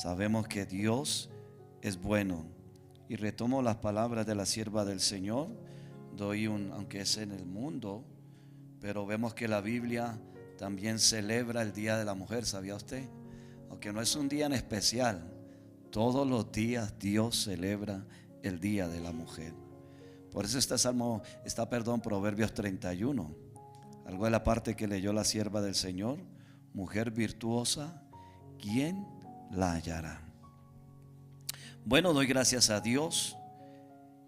Sabemos que Dios es bueno. Y retomo las palabras de la sierva del Señor. Aunque es en el mundo, pero vemos que la Biblia también celebra el Día de la Mujer. ¿Sabía usted? Aunque no es un día en especial, todos los días Dios celebra el Día de la Mujer. Por eso Proverbios 31. Algo de la parte que leyó la sierva del Señor. Mujer virtuosa, ¿quién la hallará? Bueno, doy gracias a Dios.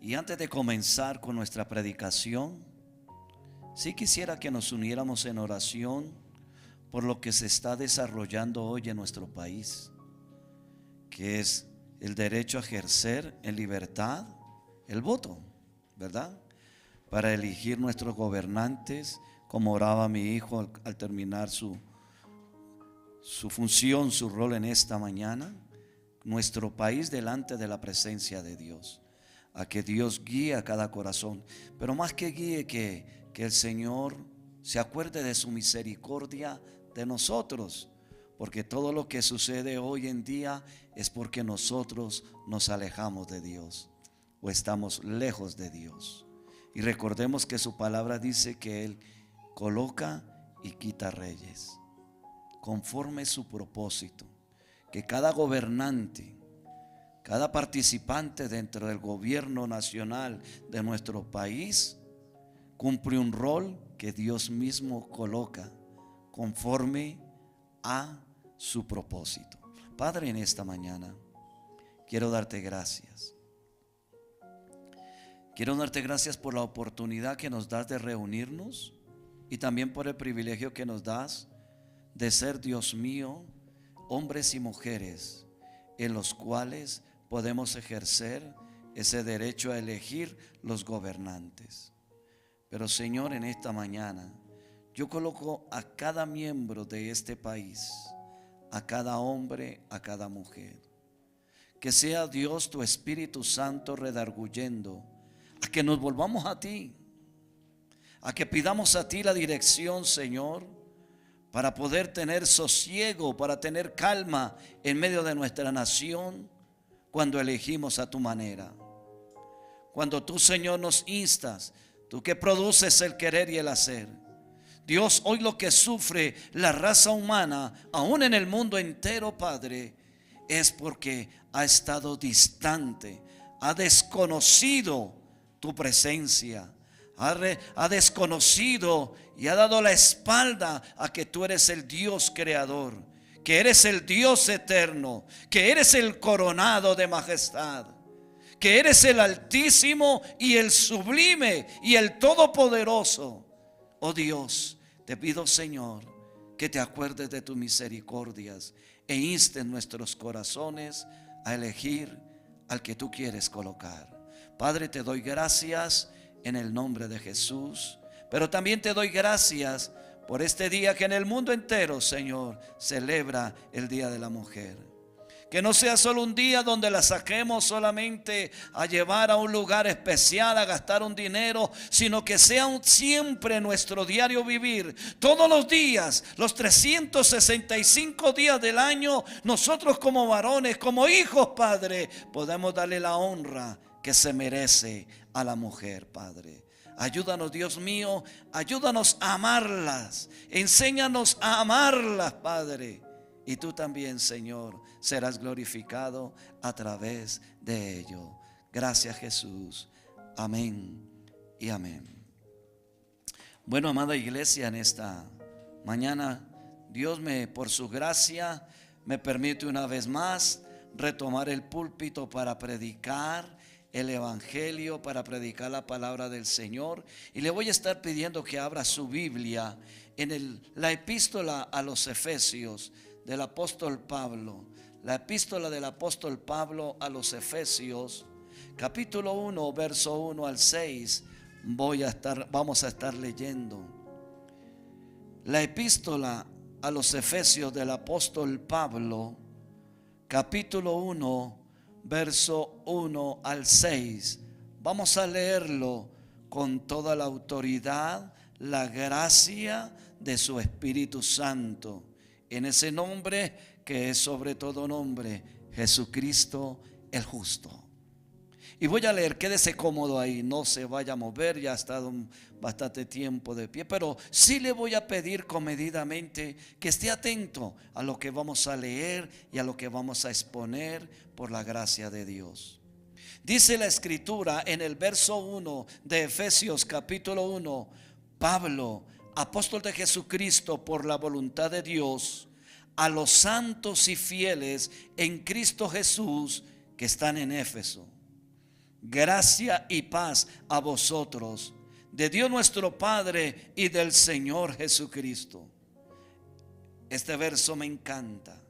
Y antes de comenzar con nuestra predicación, sí quisiera que nos uniéramos en oración por lo que se está desarrollando hoy en nuestro país, que es el derecho a ejercer en libertad el voto, ¿verdad? Para elegir nuestros gobernantes, como oraba mi hijo al terminar su función, su rol en esta mañana. Nuestro país delante de la presencia de Dios, a que Dios guíe a cada corazón, pero más que guíe, que el Señor se acuerde de su misericordia de nosotros, porque todo lo que sucede hoy en día es porque nosotros nos alejamos de Dios o estamos lejos de Dios. Y recordemos que su palabra dice que Él coloca y quita reyes conforme su propósito, que cada gobernante, cada participante dentro del gobierno nacional de nuestro país cumple un rol que Dios mismo coloca conforme a su propósito. Padre, en esta mañana quiero darte gracias. Quiero darte gracias por la oportunidad que nos das de reunirnos y también por el privilegio que nos das de ser, Dios mío, hombres y mujeres en los cuales podemos ejercer ese derecho a elegir los gobernantes. Pero Señor, en esta mañana yo coloco a cada miembro de este país, a cada hombre, a cada mujer. Que sea Dios tu Espíritu Santo redarguyendo a que nos volvamos a ti, a que pidamos a ti la dirección, Señor, para poder tener sosiego, para tener calma en medio de nuestra nación cuando elegimos a tu manera. Cuando tú, Señor, nos instas, tú que produces el querer y el hacer. Dios, hoy lo que sufre la raza humana, aún en el mundo entero, Padre, es porque ha estado distante, ha desconocido tu presencia, ha desconocido y ha dado la espalda a que tú eres el Dios creador, que eres el Dios eterno, que eres el coronado de majestad, que eres el altísimo y el sublime y el todopoderoso. Oh Dios, te pido, Señor, que te acuerdes de tus misericordias e instes nuestros corazones a elegir al que tú quieres colocar. Padre, te doy gracias en el nombre de Jesús, pero también te doy gracias por este día que en el mundo entero, Señor, celebra el Día de la Mujer. Que no sea solo un día donde la saquemos solamente a llevar a un lugar especial, a gastar un dinero, sino que sea siempre nuestro diario vivir. Todos los días, los 365 días del año, nosotros como varones, como hijos, Padre, podemos darle la honra que se merece a la mujer, Padre. Ayúdanos, Dios mío, ayúdanos a amarlas. Enséñanos a amarlas, Padre. Y tú también, Señor, serás glorificado a través de ello. Gracias, Jesús. Amén y amén. Bueno, amada iglesia, en esta mañana Dios por su gracia me permite una vez más retomar el púlpito para predicar el evangelio, para predicar la palabra del Señor. Y le voy a estar pidiendo que abra su Biblia en la epístola a los Efesios del apóstol Pablo. La epístola del apóstol Pablo a los Efesios, capítulo 1, verso 1 al 6. Vamos a estar leyendo la epístola a los Efesios del apóstol Pablo, capítulo 1, verso 1 al 6. Vamos a leerlo con toda la autoridad, la gracia de su Espíritu Santo, en ese nombre que es sobre todo nombre, Jesucristo el justo. Y voy a leer, quédese cómodo ahí, no se vaya a mover, ya ha estado bastante tiempo de pie, pero sí le voy a pedir comedidamente que esté atento a lo que vamos a leer y a lo que vamos a exponer por la gracia de Dios. Dice la escritura en el verso 1 de Efesios capítulo 1, Pablo, apóstol de Jesucristo por la voluntad de Dios, a los santos y fieles en Cristo Jesús que están en Éfeso. Gracia y paz a vosotros, de Dios nuestro Padre y del Señor Jesucristo. Este verso me encanta.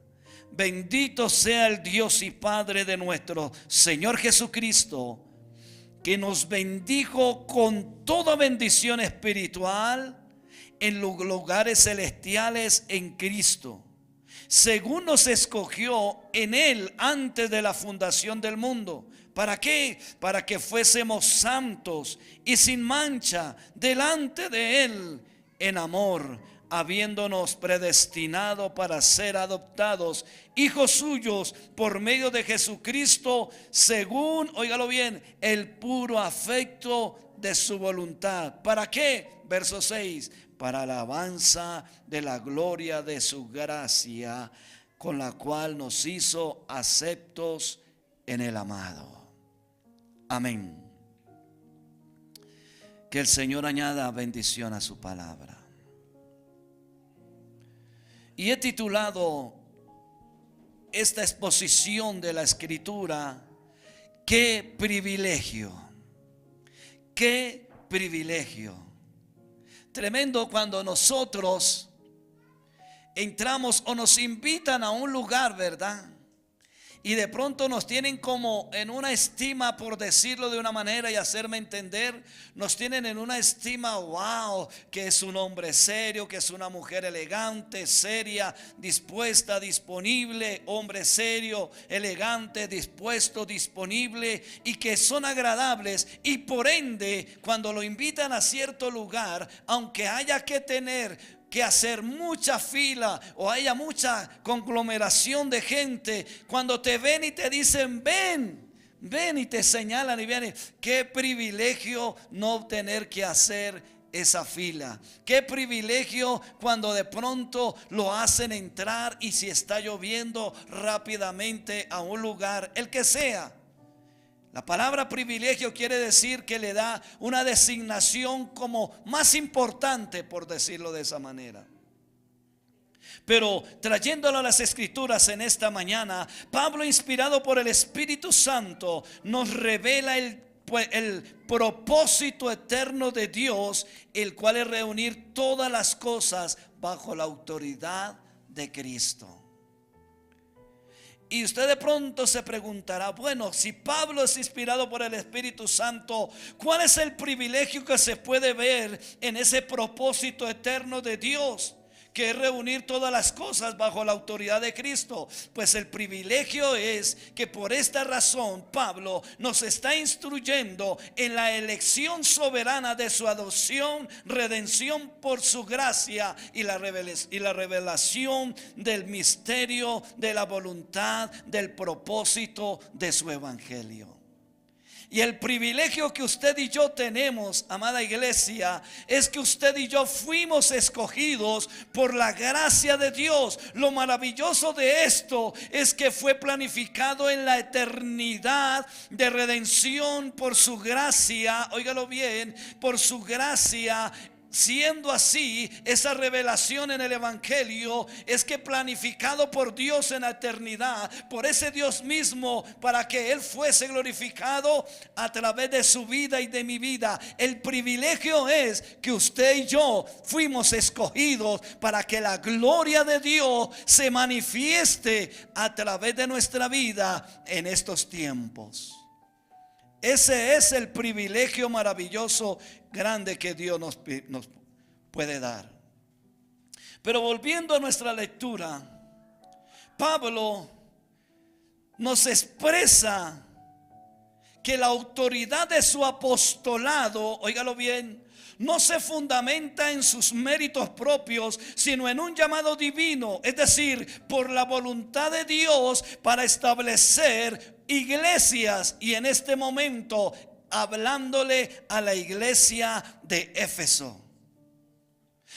Bendito sea el Dios y Padre de nuestro Señor Jesucristo, que nos bendijo con toda bendición espiritual en los lugares celestiales en Cristo, según nos escogió en Él antes de la fundación del mundo. ¿Para qué? Para que fuésemos santos y sin mancha delante de Él en amor, habiéndonos predestinado para ser adoptados hijos suyos por medio de Jesucristo, según, óigalo bien, el puro afecto de su voluntad. ¿Para qué? Verso 6, para alabanza de la gloria de su gracia, con la cual nos hizo aceptos en el amado. Amén. Que el Señor añada bendición a su palabra. Y he titulado esta exposición de la Escritura, qué privilegio, qué privilegio. Tremendo cuando nosotros entramos o nos invitan a un lugar, ¿verdad? Y de pronto nos tienen como en una estima, por decirlo de una manera y hacerme entender, nos tienen en una estima, wow, que es un hombre serio, que es una mujer elegante, seria, dispuesta, disponible, hombre serio, elegante, dispuesto, disponible, y que son agradables. Y por ende, cuando lo invitan a cierto lugar, aunque haya que tener que hacer mucha fila o haya mucha conglomeración de gente, cuando te ven y te dicen ven, ven, y te señalan y vienen, qué privilegio no tener que hacer esa fila. Qué privilegio cuando de pronto lo hacen entrar, y si está lloviendo, rápidamente a un lugar, el que sea. La palabra privilegio quiere decir que le da una designación como más importante, por decirlo de esa manera. Pero trayéndolo a las Escrituras en esta mañana, Pablo, inspirado por el Espíritu Santo, nos revela el propósito eterno de Dios, el cual es reunir todas las cosas bajo la autoridad de Cristo. Y usted de pronto se preguntará, bueno, si Pablo es inspirado por el Espíritu Santo, ¿cuál es el privilegio que se puede ver en ese propósito eterno de Dios, que es reunir todas las cosas bajo la autoridad de Cristo? Pues el privilegio es que por esta razón Pablo nos está instruyendo en la elección soberana de su adopción, redención por su gracia y la revelación del misterio de la voluntad, del propósito de su evangelio. Y el privilegio que usted y yo tenemos, amada iglesia, es que usted y yo fuimos escogidos por la gracia de Dios. Lo maravilloso de esto es que fue planificado en la eternidad de redención por su gracia. Óigalo bien, por su gracia. Siendo así, esa revelación en el evangelio es que planificado por Dios en la eternidad, por ese Dios mismo, para que Él fuese glorificado a través de su vida y de mi vida. El privilegio es que usted y yo fuimos escogidos para que la gloria de Dios se manifieste a través de nuestra vida en estos tiempos. Ese es el privilegio maravilloso, grande, que Dios nos puede dar. Pero volviendo a nuestra lectura, Pablo nos expresa que la autoridad de su apostolado, óigalo bien, no se fundamenta en sus méritos propios, sino en un llamado divino, es decir, por la voluntad de Dios para establecer iglesias. Y en este momento hablándole a la iglesia de Éfeso.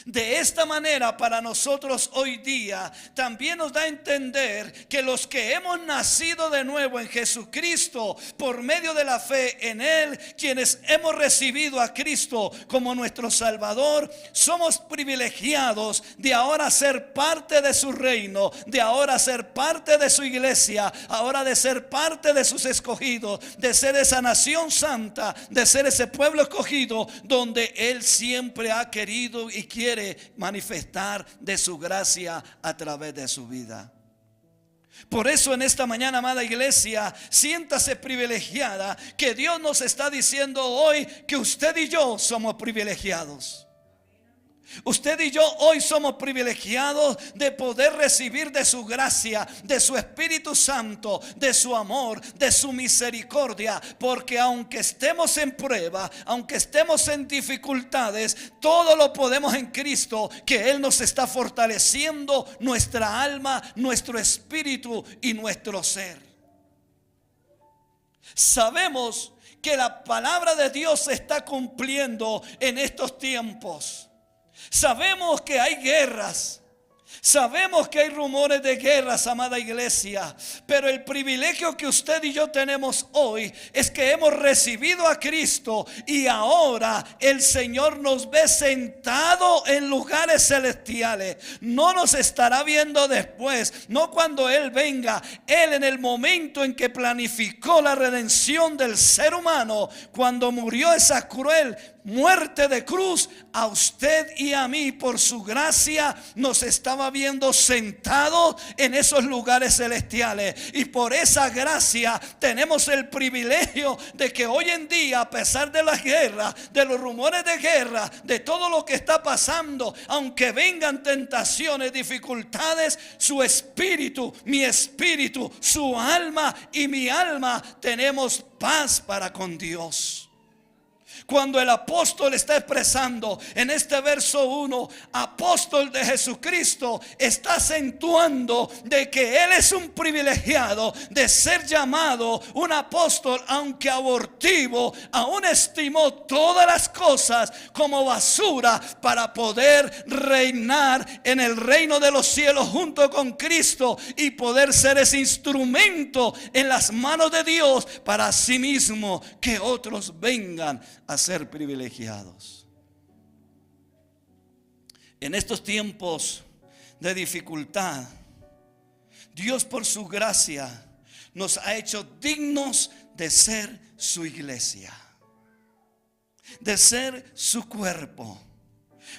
De esta manera, para nosotros hoy día también nos da a entender que los que hemos nacido de nuevo en Jesucristo por medio de la fe en Él, quienes hemos recibido a Cristo como nuestro Salvador, somos privilegiados de ahora ser parte de su reino, de ahora ser parte de su iglesia, ahora de ser parte de sus escogidos, de ser esa nación santa, de ser ese pueblo escogido donde Él siempre ha querido y quiere manifestar de su gracia a través de su vida. Por eso en esta mañana, amada iglesia, siéntase privilegiada, que Dios nos está diciendo hoy que usted y yo somos privilegiados. Usted y yo hoy somos privilegiados de poder recibir de su gracia, de su Espíritu Santo, de su amor, de su misericordia. Porque aunque estemos en prueba, aunque estemos en dificultades, todo lo podemos en Cristo, que Él nos está fortaleciendo nuestra alma, nuestro espíritu y nuestro ser. Sabemos que la palabra de Dios se está cumpliendo en estos tiempos. Sabemos que hay guerras. Sabemos que hay rumores de guerras, amada iglesia. Pero el privilegio que usted y yo tenemos hoy es que hemos recibido a Cristo. Y ahora el Señor nos ve sentado en lugares celestiales. No nos estará viendo después, no cuando Él venga. Él, en el momento en que planificó la redención del ser humano, cuando murió esa cruel muerte de cruz, a usted y a mí, por su gracia, nos estaba viendo sentados en esos lugares celestiales. Y por esa gracia tenemos el privilegio de que hoy en día, a pesar de las guerras, de los rumores de guerra, de todo lo que está pasando, aunque vengan tentaciones, dificultades, su espíritu, mi espíritu, su alma y mi alma, tenemos paz para con Dios. Cuando el apóstol está expresando en este verso 1, apóstol de Jesucristo, está acentuando de que él es un privilegiado de ser llamado un apóstol, aunque abortivo, aún estimó todas las cosas como basura para poder reinar en el reino de los cielos junto con Cristo y poder ser ese instrumento en las manos de Dios para sí mismo, que otros vengan a ser privilegiados. En estos tiempos de dificultad, Dios, por su gracia, nos ha hecho dignos de ser su iglesia, de ser su cuerpo,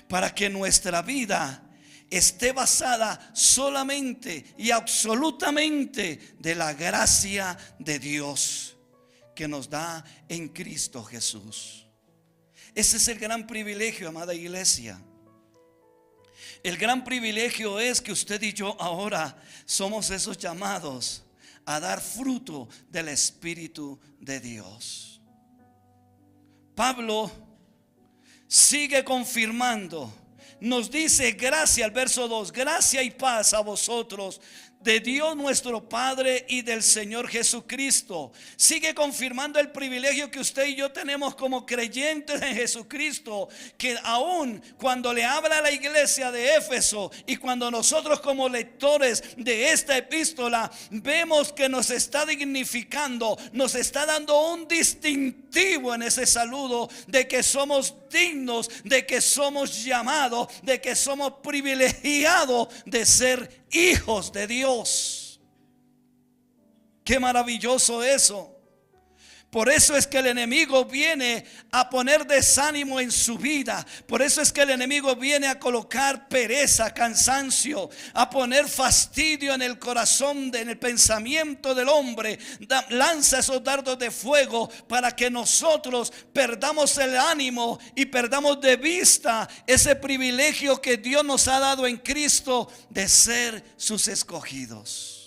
para que nuestra vida esté basada solamente y absolutamente de la gracia de Dios que nos da en Cristo Jesús. Ese es el gran privilegio, amada iglesia. El gran privilegio es que usted y yo ahora somos esos llamados a dar fruto del Espíritu de Dios. Pablo sigue confirmando, nos dice gracia, al verso 2, gracia y paz a vosotros de Dios nuestro Padre y del Señor Jesucristo. Sigue confirmando el privilegio que usted y yo tenemos como creyentes en Jesucristo, que aún cuando le habla a la iglesia de Éfeso y cuando nosotros como lectores de esta epístola vemos que nos está dignificando, nos está dando un distintivo en ese saludo de que somos dignos, de que somos llamados, de que somos privilegiados de ser hijos de Dios. Qué maravilloso eso. Por eso es que el enemigo viene a poner desánimo en su vida. Por eso es que el enemigo viene a colocar pereza, cansancio, a poner fastidio en el corazón, en el pensamiento del hombre. Lanza esos dardos de fuego para que nosotros perdamos el ánimo y perdamos de vista ese privilegio que Dios nos ha dado en Cristo de ser sus escogidos.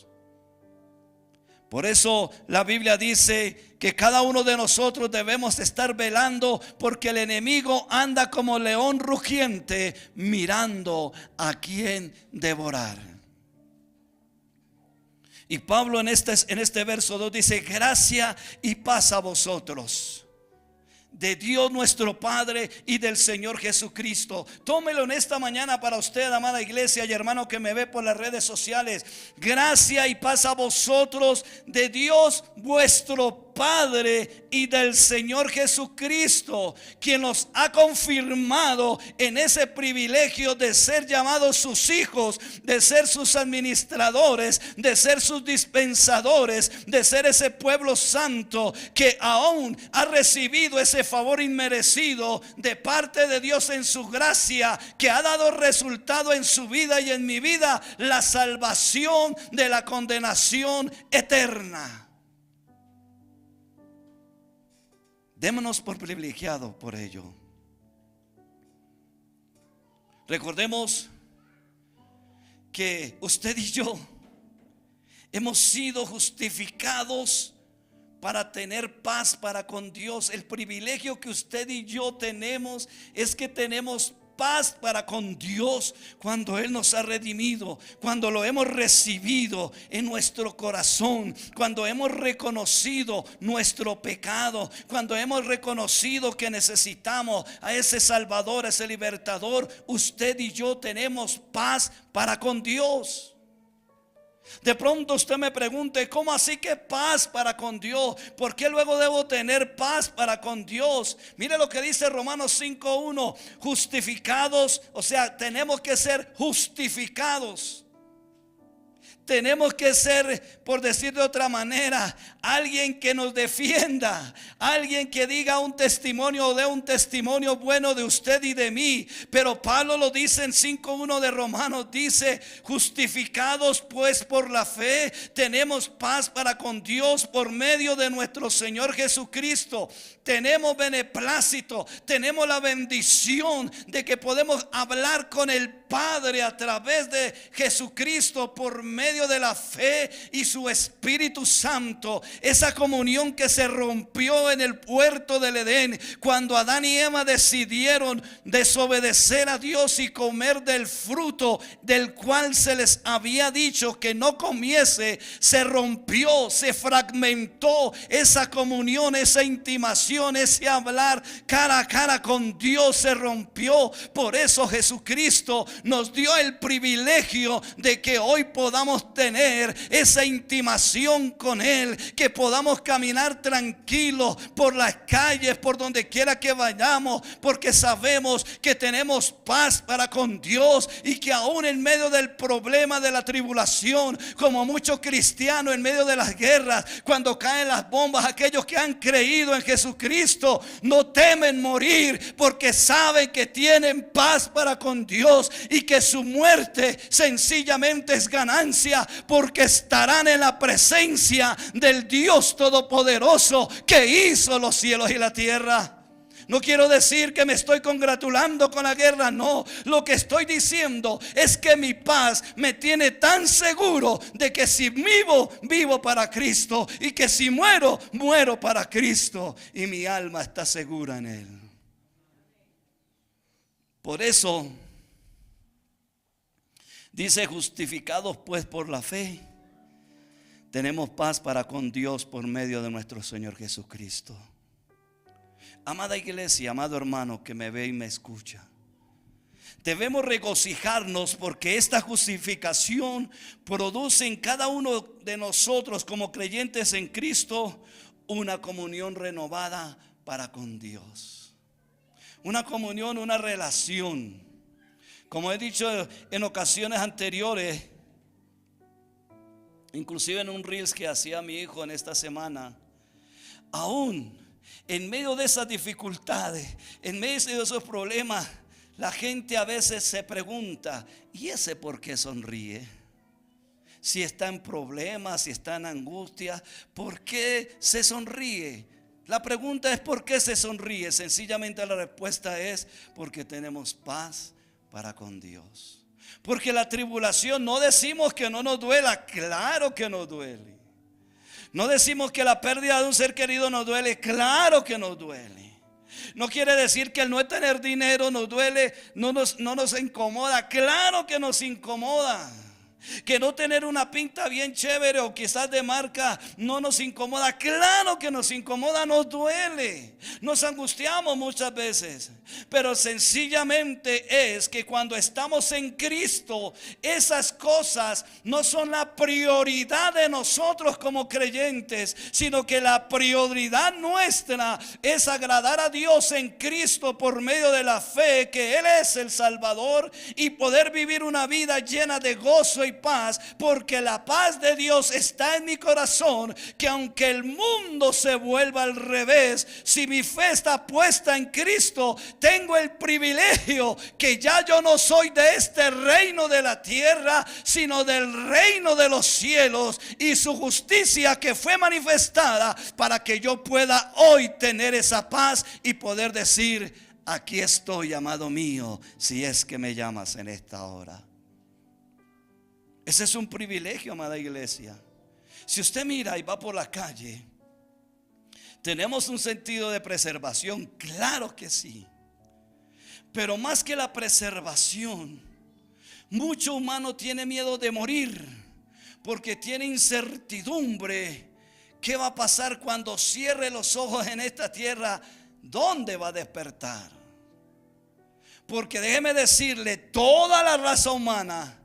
Por eso la Biblia dice que cada uno de nosotros debemos estar velando, porque el enemigo anda como león rugiente mirando a quién devorar. Y Pablo en este verso 2 dice: gracia y paz a vosotros, de Dios nuestro Padre y del Señor Jesucristo. Tómelo en esta mañana para usted, amada iglesia y hermano que me ve por las redes sociales. Gracia y paz a vosotros de Dios vuestro Padre y del Señor Jesucristo, quien nos ha confirmado en ese privilegio de ser llamados sus hijos, de ser sus administradores, de ser sus dispensadores, de ser ese pueblo santo que aún ha recibido ese favor inmerecido de parte de Dios en su gracia, que ha dado resultado en su vida y en mi vida, la salvación de la condenación eterna. Démonos por privilegiados por ello. Recordemos que usted y yo hemos sido justificados para tener paz para con Dios. El privilegio que usted y yo tenemos es que tenemos paz para con Dios cuando Él nos ha redimido, cuando lo hemos recibido en nuestro corazón, cuando hemos reconocido nuestro pecado, cuando hemos reconocido que necesitamos a ese Salvador, a ese libertador. Usted y yo tenemos paz para con Dios. De pronto usted me pregunte: ¿cómo así que paz para con Dios? ¿Por qué luego debo tener paz para con Dios? Mire lo que dice Romanos 5:1: justificados, o sea, tenemos que ser justificados. Tenemos que ser, por decir de otra manera, alguien que nos defienda, alguien que diga un testimonio o dé un testimonio bueno de usted y de mí. Pero Pablo lo dice en 5:1 de Romanos, dice: justificados pues por la fe, tenemos paz para con Dios por medio de nuestro Señor Jesucristo. Tenemos beneplácito, tenemos la bendición de que podemos hablar con el Padre a través de Jesucristo por medio de la fe y su Espíritu Santo. Esa comunión que se rompió en el huerto del Edén cuando Adán y Eva decidieron desobedecer a Dios y comer del fruto del cual se les había dicho que no comiese, se rompió, se fragmentó esa comunión, esa intimación, ese hablar cara a cara con Dios se rompió. Por eso Jesucristo nos dio el privilegio de que hoy podamos tener esa intimación con Él, que podamos caminar tranquilos por las calles, por donde quiera que vayamos, porque sabemos que tenemos paz para con Dios, y que aún en medio del problema de la tribulación, como muchos cristianos en medio de las guerras, cuando caen las bombas, aquellos que han creído en Jesucristo no temen morir, porque saben que tienen paz para con Dios y que su muerte sencillamente es ganancia, porque estarán en la presencia del Dios Todopoderoso que hizo los cielos y la tierra. No quiero decir que me estoy congratulando con la guerra, no. Lo que estoy diciendo es que mi paz me tiene tan seguro de que si vivo, vivo para Cristo, y que si muero, muero para Cristo, y mi alma está segura en Él. Por eso dice: justificados pues por la fe, tenemos paz para con Dios por medio de nuestro Señor Jesucristo. Amada iglesia, amado hermano que me ve y me escucha, debemos regocijarnos porque esta justificación produce en cada uno de nosotros como creyentes en Cristo una comunión renovada para con Dios. Una comunión, una relación. Como he dicho en ocasiones anteriores, inclusive en un reels que hacía mi hijo en esta semana, aún en medio de esas dificultades, en medio de esos problemas, la gente a veces se pregunta: ¿y ese por qué sonríe? Si está en problemas, si está en angustia, ¿por qué se sonríe? La pregunta es: ¿por qué se sonríe? Sencillamente la respuesta es: porque tenemos paz para con Dios. Porque la tribulación, no decimos que no nos duela, claro que nos duele. No decimos que la pérdida de un ser querido nos duele. Claro que nos duele. No quiere decir que el no tener dinero nos duele, no nos incomoda. Claro que nos incomoda. Que no tener una pinta bien chévere o quizás de marca no nos incomoda. Claro que nos incomoda, nos duele. Nos angustiamos muchas veces. Pero sencillamente es que cuando estamos en Cristo, esas cosas no son la prioridad de nosotros como creyentes, sino que la prioridad nuestra es agradar a Dios en Cristo por medio de la fe que Él es el Salvador, y poder vivir una vida llena de gozo y paz, porque la paz de Dios está en mi corazón, que aunque el mundo se vuelva al revés, si mi fe está puesta en Cristo, tengo el privilegio que ya yo no soy de este reino de la tierra, sino del reino de los cielos, y su justicia que fue manifestada para que yo pueda hoy tener esa paz y poder decir: aquí estoy, amado mío, si es que me llamas en esta hora. Ese es un privilegio, amada iglesia. Si usted mira y va por la calle, ¿tenemos un sentido de preservación? Claro que sí. Pero más que la preservación, mucho humano tiene miedo de morir, porque tiene incertidumbre. ¿Qué va a pasar cuando cierre los ojos en esta tierra? ¿Dónde va a despertar? Porque déjeme decirle, toda la raza humana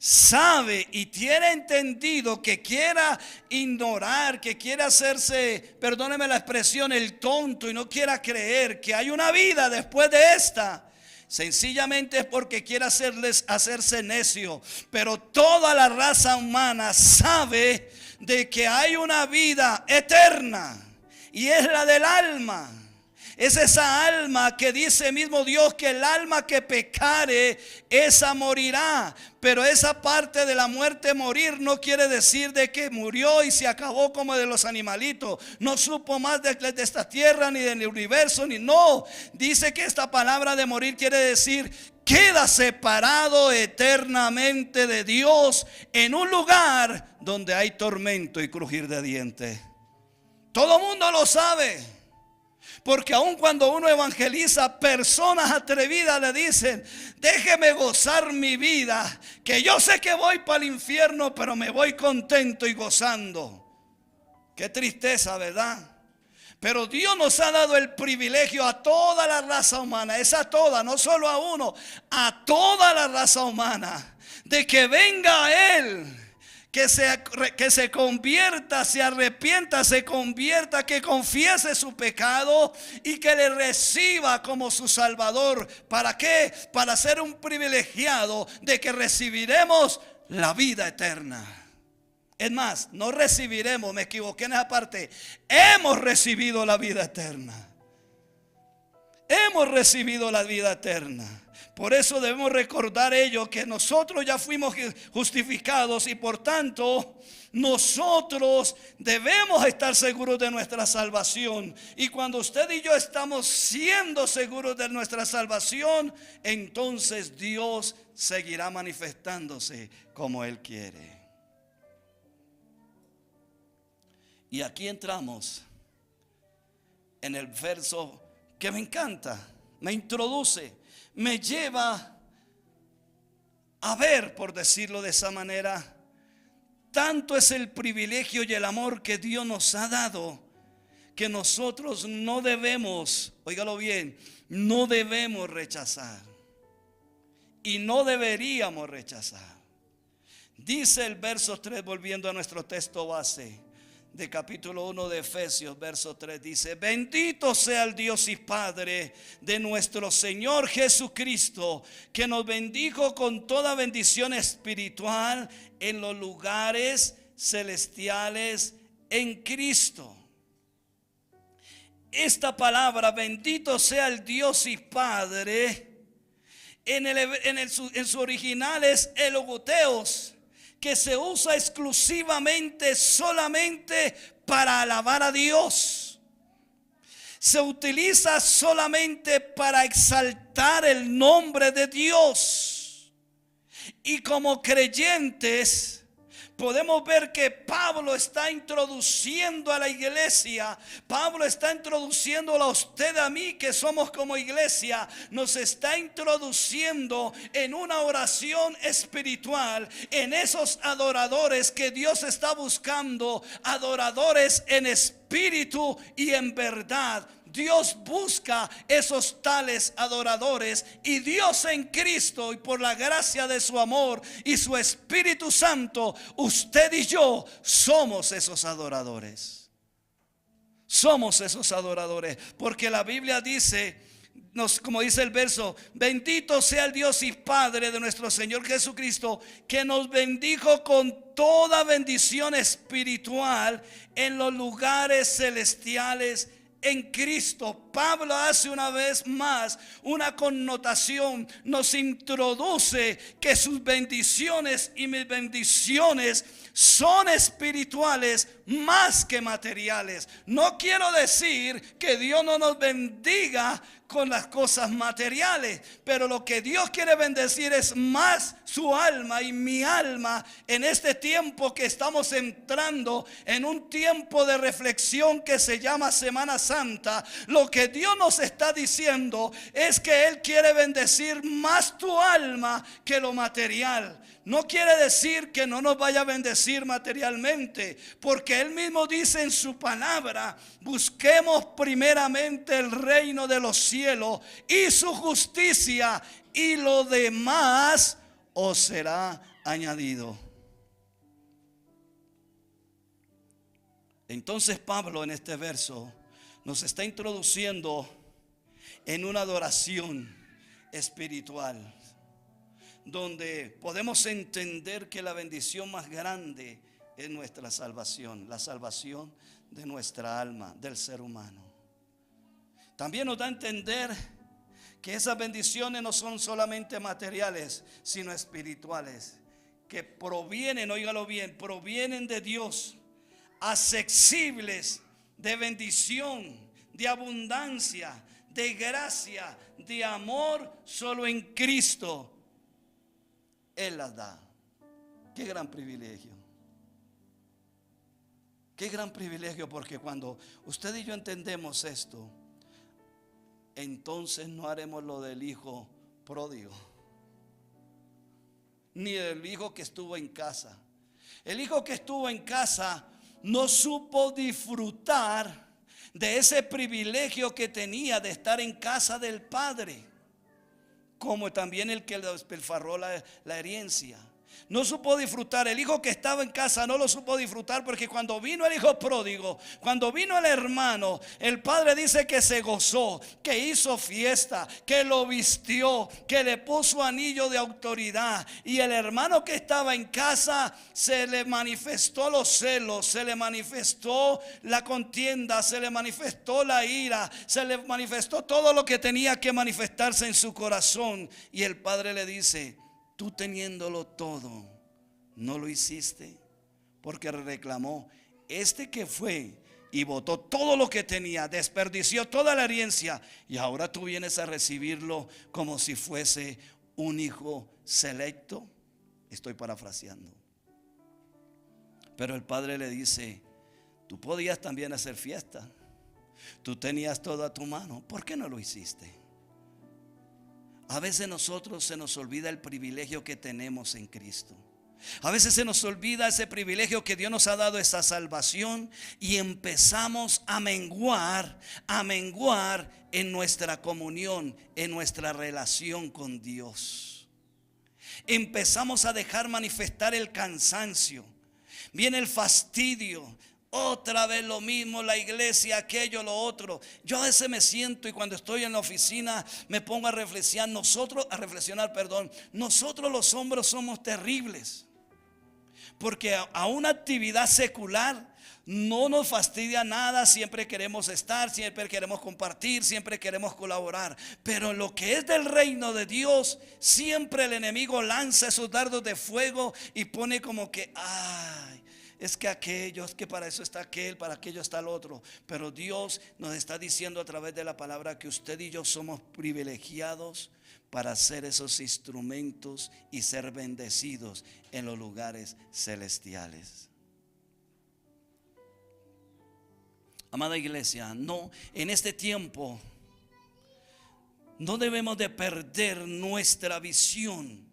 sabe y tiene entendido, que quiera ignorar, que quiera hacerse, perdóneme la expresión, el tonto, y no quiera creer que hay una vida después de esta, sencillamente es porque quiere hacerse necio. Pero toda la raza humana sabe de que hay una vida eterna, y es la del alma. Es esa alma que dice mismo Dios que el alma que pecare, esa morirá. Pero esa parte de la muerte, morir, no quiere decir de que murió y se acabó como de los animalitos. No supo más de esta tierra ni del universo, ni no. Dice que esta palabra de morir quiere decir queda separado eternamente de Dios en un lugar donde hay tormento y crujir de dientes. Todo mundo lo sabe. Porque aun cuando uno evangeliza, personas atrevidas le dicen: déjeme gozar mi vida, que yo sé que voy para el infierno, pero me voy contento y gozando. Qué tristeza, ¿verdad? Pero Dios nos ha dado el privilegio a toda la raza humana, es a toda, no solo a uno, a toda la raza humana, de que venga a Él. Que se convierta, se arrepienta, se convierta, que confiese su pecado y que le reciba como su Salvador. ¿Para qué? Para ser un privilegiado de que recibiremos la vida eterna. Es más, no recibiremos, me equivoqué en esa parte. Hemos recibido la vida eterna. Hemos recibido la vida eterna. Por eso debemos recordar ello, que nosotros ya fuimos justificados, y por tanto nosotros debemos estar seguros de nuestra salvación. Y cuando usted y yo estamos siendo seguros de nuestra salvación, entonces Dios seguirá manifestándose como Él quiere. Y aquí entramos en el verso que me encanta, me introduce, me lleva a ver, por decirlo de esa manera, tanto es el privilegio y el amor que Dios nos ha dado, que nosotros no debemos, óigalo bien, no debemos rechazar, y no deberíamos rechazar. Dice el verso 3, volviendo a nuestro texto base de capítulo 1 de Efesios, verso 3, dice: bendito sea el Dios y Padre de nuestro Señor Jesucristo, que nos bendijo con toda bendición espiritual en los lugares celestiales en Cristo. Esta palabra, bendito sea el Dios y Padre, en su original es elogoteos, que se usa exclusivamente, solamente para alabar a Dios. Se utiliza solamente para exaltar el nombre de Dios. Y como creyentes podemos ver que Pablo está introduciendo a la iglesia. Pablo está introduciendo a usted, a mí, que somos como iglesia. Nos está introduciendo en una oración espiritual, en esos adoradores que Dios está buscando, adoradores en espíritu y en verdad. Dios busca esos tales adoradores, y Dios en Cristo, y por la gracia de su amor y su Espíritu Santo, usted y yo somos esos adoradores. Somos esos adoradores, porque la Biblia dice, como dice el verso: bendito sea el Dios y Padre de nuestro Señor Jesucristo, que nos bendijo con toda bendición espiritual en los lugares celestiales en Cristo. Pablo hace una vez más una connotación, nos introduce que sus bendiciones y mis bendiciones son espirituales más que materiales. No quiero decir que Dios no nos bendiga con las cosas materiales, pero lo que Dios quiere bendecir es más su alma y mi alma en este tiempo que estamos entrando, en un tiempo de reflexión que se llama Semana Santa. Lo que Dios nos está diciendo es que Él quiere bendecir más tu alma que lo material. No quiere decir que no nos vaya a bendecir materialmente, porque Él mismo dice en su palabra: busquemos primeramente el reino de los cielos y su justicia, y lo demás os será añadido. Entonces Pablo en este verso nos está introduciendo en una adoración espiritual, donde podemos entender que la bendición más grande es nuestra salvación, la salvación de nuestra alma, del ser humano. También nos da a entender que esas bendiciones no son solamente materiales, sino espirituales, que provienen, óigalo bien, provienen de Dios, accesibles, de bendición, de abundancia, de gracia, de amor, solo en Cristo Él las da. Qué gran privilegio. Qué gran privilegio, porque cuando usted y yo entendemos esto, entonces no haremos lo del hijo pródigo, ni del hijo que estuvo en casa. El hijo que estuvo en casa no supo disfrutar de ese privilegio que tenía de estar en casa del padre, como también el que le despilfarró la herencia. No supo disfrutar. El hijo que estaba en casa no lo supo disfrutar, porque cuando vino el hijo pródigo, cuando vino el hermano, el padre dice que se gozó, que hizo fiesta, que lo vistió, que le puso anillo de autoridad. Y el hermano que estaba en casa, se le manifestó los celos, se le manifestó la contienda, se le manifestó la ira, se le manifestó todo lo que tenía que manifestarse en su corazón. Y el padre le dice: tú teniéndolo todo, ¿no lo hiciste? Porque reclamó. Este que fue y botó todo lo que tenía, desperdició toda la herencia, y ahora tú vienes a recibirlo como si fuese un hijo selecto. Estoy parafraseando. Pero el padre le dice: tú podías también hacer fiesta, tú tenías todo a tu mano, ¿por qué no lo hiciste? A veces nosotros se nos olvida el privilegio que tenemos en Cristo. A veces se nos olvida ese privilegio que Dios nos ha dado, esa salvación, y empezamos a menguar en nuestra comunión, en nuestra relación con Dios. Empezamos a dejar manifestar el cansancio, viene el fastidio. Otra vez lo mismo, la iglesia, aquello, lo otro. Yo a veces me siento, y cuando estoy en la oficina me pongo a reflexionar. Nosotros los hombres somos terribles, porque a una actividad secular no nos fastidia nada. Siempre queremos estar, siempre queremos compartir, siempre queremos colaborar. Pero en lo que es del reino de Dios, siempre el enemigo lanza esos dardos de fuego y pone como que: ay, es que aquello, es que para eso está aquel, para aquello está el otro. Pero Dios nos está diciendo a través de la palabra que usted y yo somos privilegiados para ser esos instrumentos y ser bendecidos en los lugares celestiales. Amada iglesia, no, en este tiempo no debemos de perder nuestra visión.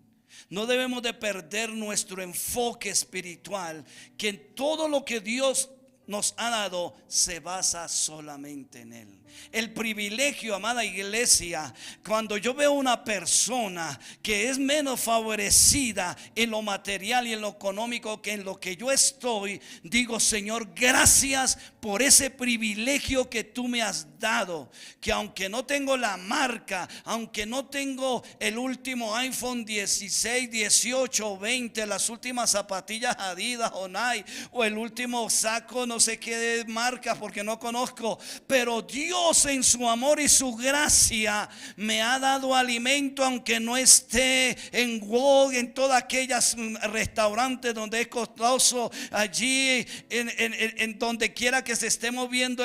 No debemos de perder nuestro enfoque espiritual, que en todo lo que Dios nos ha dado se basa solamente en Él. El privilegio, amada iglesia, cuando yo veo una persona que es menos favorecida en lo material y en lo económico que en lo que yo estoy, digo: Señor, gracias por ese privilegio que tú me has dado, que aunque no tengo la marca, aunque no tengo el último iPhone 16, 18 o 20, las últimas zapatillas Adidas o Nike, o el último saco no sé qué marca porque no conozco, pero Dios en su amor y su gracia me ha dado alimento, aunque no esté en Walmart, en todas aquellas restaurantes donde es costoso, allí en donde quiera que se esté moviendo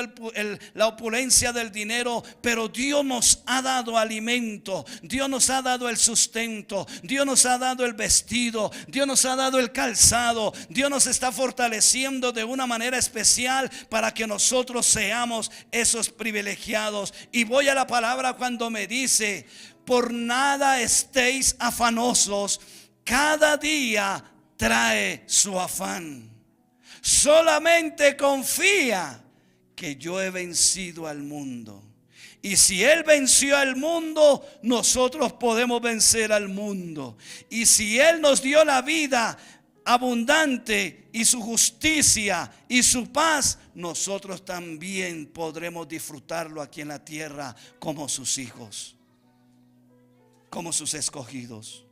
la opulencia del dinero. Pero Dios nos ha dado alimento, Dios nos ha dado el sustento, Dios nos ha dado el vestido, Dios nos ha dado el calzado, Dios nos está fortaleciendo de una manera especial para que nosotros seamos esos privilegiados. Y voy a la palabra cuando me dice: por nada estéis afanosos, cada día trae su afán. Solamente confía que yo he vencido al mundo. Y si Él venció al mundo, nosotros podemos vencer al mundo. Y si Él nos dio la vida abundante y su justicia y su paz, nosotros también podremos disfrutarlo aquí en la tierra como sus hijos, como sus escogidos.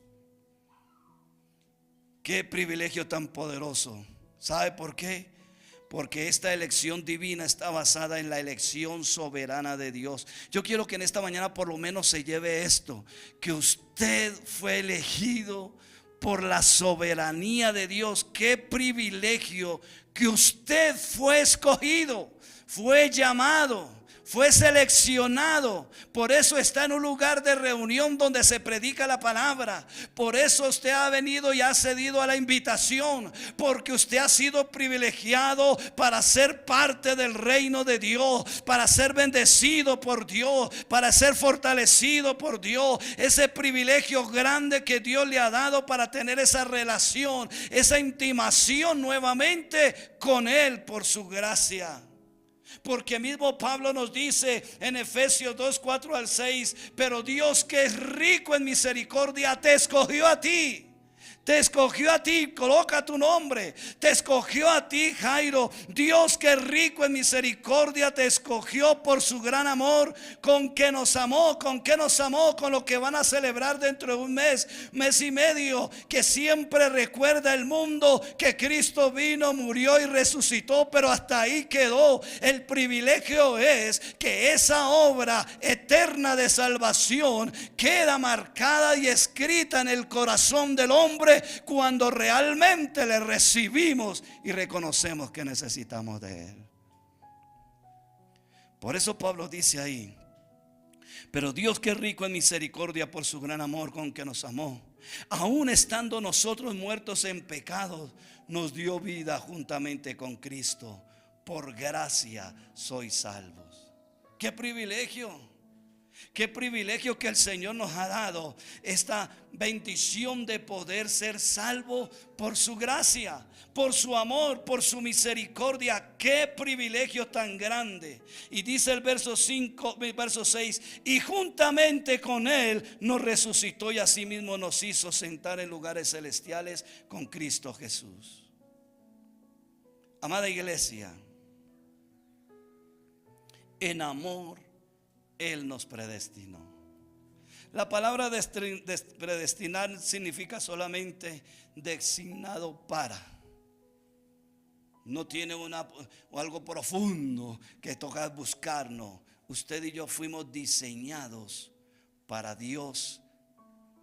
Qué privilegio tan poderoso. ¿Sabe por qué? Porque esta elección divina está basada en la elección soberana de Dios. Yo quiero que en esta mañana por lo menos se lleve esto: que usted fue elegido por la soberanía de Dios. Qué privilegio que usted fue escogido, fue llamado, fue seleccionado. Por eso está en un lugar de reunión donde se predica la palabra. Por eso usted ha venido y ha cedido a la invitación, porque usted ha sido privilegiado para ser parte del reino de Dios, para ser bendecido por Dios, para ser fortalecido por Dios. Ese privilegio grande que Dios le ha dado para tener esa relación, esa intimación nuevamente con Él por su gracia. Porque mismo Pablo nos dice en Efesios 2, 4 al 6: pero Dios, que es rico en misericordia, te escogió a ti. Te escogió a ti, coloca tu nombre. Te escogió a ti, Jairo. Dios, que es rico en misericordia, te escogió por su gran amor con que nos amó. ¿Con que nos amó? Con lo que van a celebrar dentro de un mes y medio, que siempre recuerda el mundo que Cristo vino, murió y resucitó, pero hasta ahí quedó. El privilegio es que esa obra eterna de salvación queda marcada y escrita en el corazón del hombre cuando realmente le recibimos y reconocemos que necesitamos de Él. Por eso Pablo dice ahí: pero Dios, que es rico en misericordia por su gran amor con que nos amó, aun estando nosotros muertos en pecados, nos dio vida juntamente con Cristo. Por gracia sois salvos. ¡Qué privilegio! Qué privilegio que el Señor nos ha dado, esta bendición de poder ser salvo por su gracia, por su amor, por su misericordia. Qué privilegio tan grande. Y dice el verso 6: y juntamente con Él nos resucitó y asimismo nos hizo sentar en lugares celestiales con Cristo Jesús. Amada iglesia, en amor Él nos predestinó. La palabra predestinar significa solamente designado para. No tiene algo profundo que toca buscarnos. Usted y yo fuimos diseñados para Dios.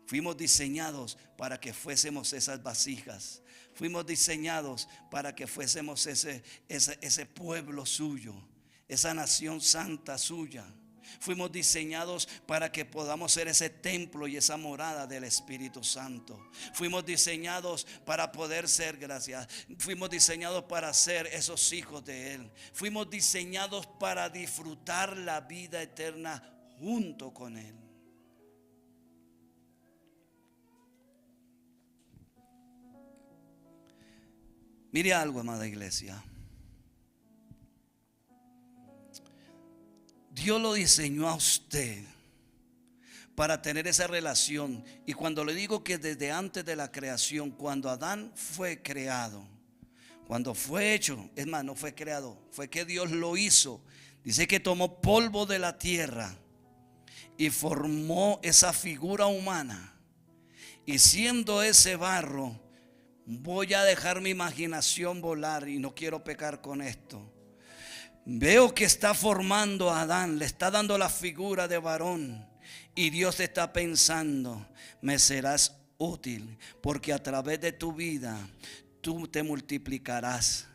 Fuimos diseñados para que fuésemos esas vasijas. Fuimos diseñados para que fuésemos ese pueblo suyo, esa nación santa suya. Fuimos diseñados para que podamos ser ese templo y esa morada del Espíritu Santo. Fuimos diseñados para poder ser, gracias, fuimos diseñados para ser esos hijos de Él. Fuimos diseñados para disfrutar la vida eterna junto con Él. Mire algo, amada iglesia. Dios lo diseñó a usted para tener esa relación. Y cuando le digo que desde antes de la creación, cuando Adán fue creado, cuando fue hecho, es más, no fue creado, fue que Dios lo hizo. Dice que tomó polvo de la tierra y formó esa figura humana. Y siendo ese barro, voy a dejar mi imaginación volar y no quiero pecar con esto. Veo que está formando a Adán, le está dando la figura de varón. Y Dios está pensando, me serás útil, porque a través de tu vida tú te multiplicarás.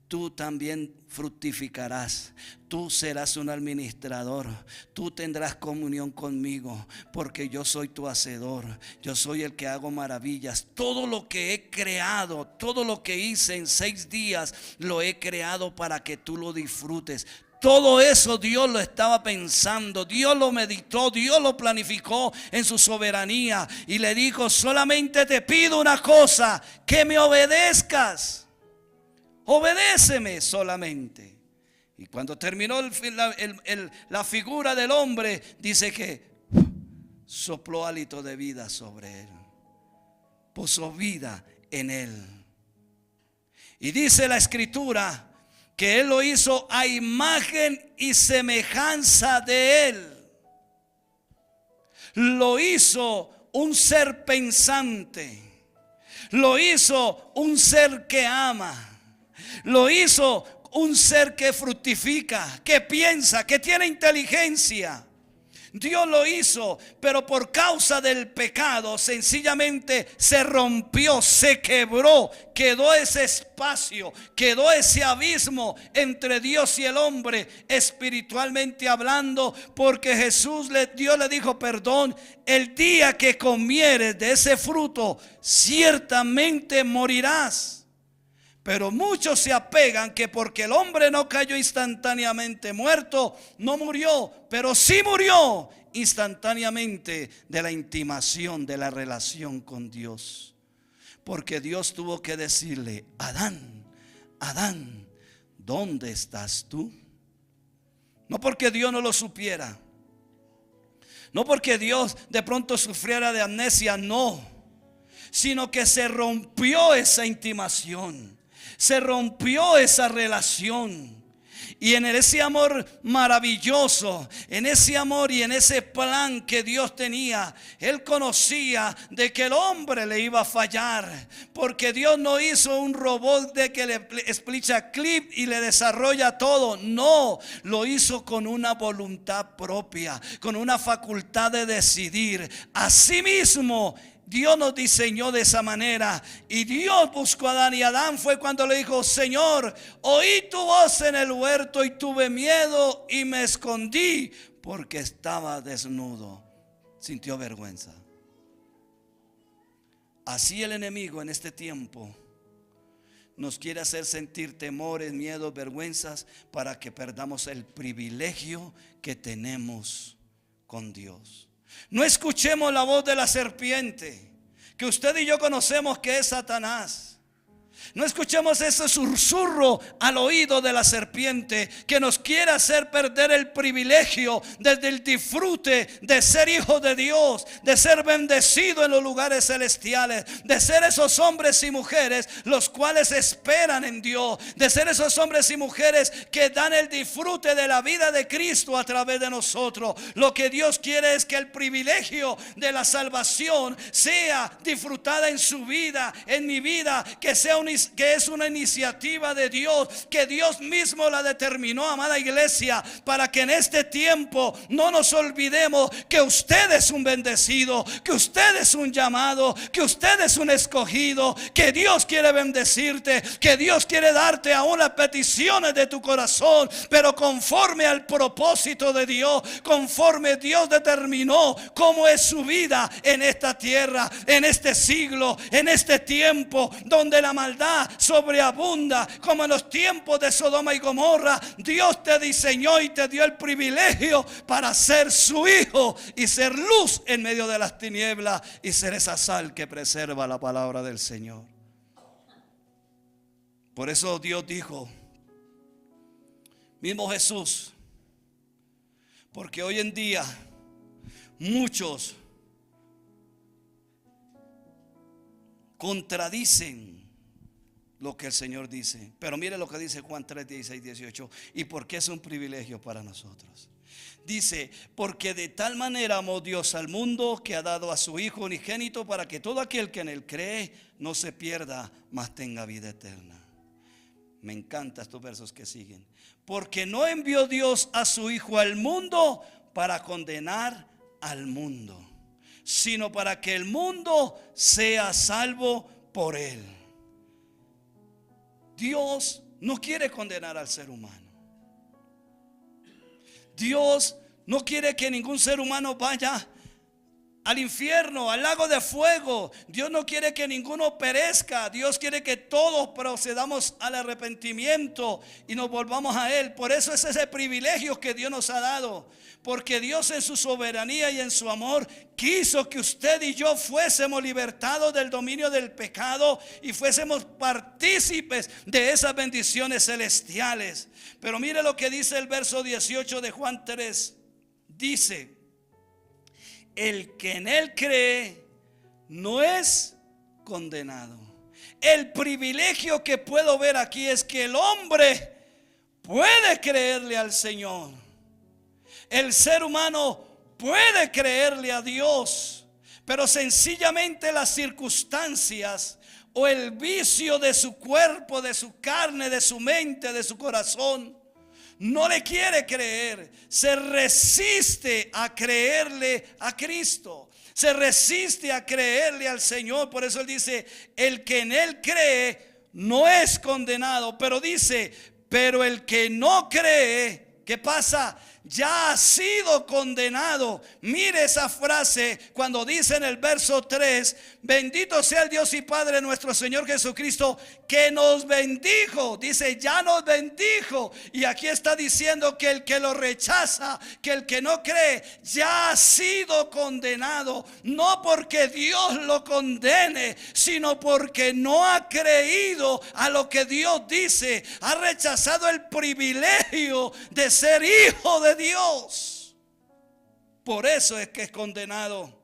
Tú también fructificarás. Tú serás un administrador. Tú tendrás comunión conmigo, porque yo soy tu hacedor. Yo soy el que hago maravillas. Todo lo que he creado, todo lo que hice en 6 días, lo he creado para que tú lo disfrutes. Todo eso Dios lo estaba pensando, Dios lo meditó, Dios lo planificó en su soberanía. Y le dijo, solamente te pido una cosa, que me obedezcas. Obedéceme solamente. Y cuando terminó la figura del hombre, dice que sopló hálito de vida sobre él, puso vida en él. Y dice la escritura que él lo hizo a imagen y semejanza de él. Lo hizo un ser pensante, lo hizo un ser que ama, lo hizo un ser que fructifica, que piensa, que tiene inteligencia. Dios lo hizo, pero por causa del pecado sencillamente se rompió, se quebró, quedó ese espacio, quedó ese abismo entre Dios y el hombre, espiritualmente hablando, porque Dios le dijo, perdón, el día que comieres de ese fruto, ciertamente morirás. Pero muchos se apegan que porque el hombre no cayó instantáneamente muerto, no murió, pero sí murió instantáneamente de la intimación, de la relación con Dios. Porque Dios tuvo que decirle, Adán, Adán, ¿dónde estás tú? No porque Dios no lo supiera, no porque Dios de pronto sufriera de amnesia, no, sino que se rompió esa intimación. Se rompió esa relación. Y en ese amor maravilloso, en ese amor y en ese plan que Dios tenía, Él conocía de que el hombre le iba a fallar, porque Dios no hizo un robot de que le explica clip y le desarrolla todo. No, lo hizo con una voluntad propia, con una facultad de decidir. Asimismo, Dios nos diseñó de esa manera. Y Dios buscó a Adán. Y Adán fue cuando le dijo, Señor, oí tu voz en el huerto y tuve miedo y me escondí porque estaba desnudo. Sintió vergüenza. Así el enemigo en este tiempo nos quiere hacer sentir temores, miedos, vergüenzas, para que perdamos el privilegio que tenemos con Dios. No escuchemos la voz de la serpiente, que usted y yo conocemos que es Satanás. No escuchemos ese susurro al oído de la serpiente que nos quiere hacer perder el privilegio desde el disfrute de ser hijo de Dios, de ser bendecido en los lugares celestiales, de ser esos hombres y mujeres los cuales esperan en Dios, de ser esos hombres y mujeres que dan el disfrute de la vida de Cristo a través de nosotros. Lo que Dios quiere es que el privilegio de la salvación sea disfrutada en su vida, en mi vida, que sea un que es una iniciativa de Dios, que Dios mismo la determinó, amada iglesia, para que en este tiempo no nos olvidemos que usted es un bendecido, que usted es un llamado, que usted es un escogido, que Dios quiere bendecirte, que Dios quiere darte aún las peticiones de tu corazón, pero conforme al propósito de Dios, conforme Dios determinó cómo es su vida en esta tierra, en este siglo, en este tiempo donde la maldad sobreabunda, como en los tiempos de Sodoma y Gomorra. Dios te diseñó y te dio el privilegio para ser su hijo y ser luz en medio de las tinieblas y ser esa sal que preserva la palabra del Señor. Por eso Dios dijo, mismo Jesús, porque hoy en día muchos contradicen lo que el Señor dice. Pero mire lo que dice Juan 3, 16, 18. Y por qué es un privilegio para nosotros. Dice, porque de tal manera amó Dios al mundo, que ha dado a su Hijo unigénito, para que todo aquel que en él cree no se pierda, mas tenga vida eterna. Me encantan estos versos que siguen. Porque no envió Dios a su Hijo al mundo para condenar al mundo, sino para que el mundo sea salvo por él. Dios no quiere condenar al ser humano. Dios no quiere que ningún ser humano vaya al infierno, al lago de fuego. Dios no quiere que ninguno perezca. Dios quiere que todos procedamos al arrepentimiento y nos volvamos a Él. Por eso es ese privilegio que Dios nos ha dado. Porque Dios en su soberanía y en su amor quiso que usted y yo fuésemos libertados del dominio del pecado y fuésemos partícipes de esas bendiciones celestiales. Pero mire lo que dice el verso 18 de Juan 3. Dice, el que en él cree no es condenado. El privilegio que puedo ver aquí es que el hombre puede creerle al Señor. El ser humano puede creerle a Dios, pero sencillamente las circunstancias o el vicio de su cuerpo, de su carne, de su mente, de su corazón, no le quiere creer. Se resiste a creerle a Cristo. Se resiste a creerle al Señor. Por eso Él dice, el que en Él cree no es condenado. Pero dice, pero el que no cree, ¿qué pasa? Ya ha sido condenado. Mire esa frase cuando dice en el verso 3, bendito sea el Dios y Padre nuestro Señor Jesucristo, que nos bendijo. Dice, ya nos bendijo. Y aquí está diciendo que el que lo rechaza, que el que no cree, ya ha sido condenado. No porque Dios lo condene, sino porque no ha creído a lo que Dios dice. Ha rechazado el privilegio de ser hijo de Dios. Por eso es que es condenado.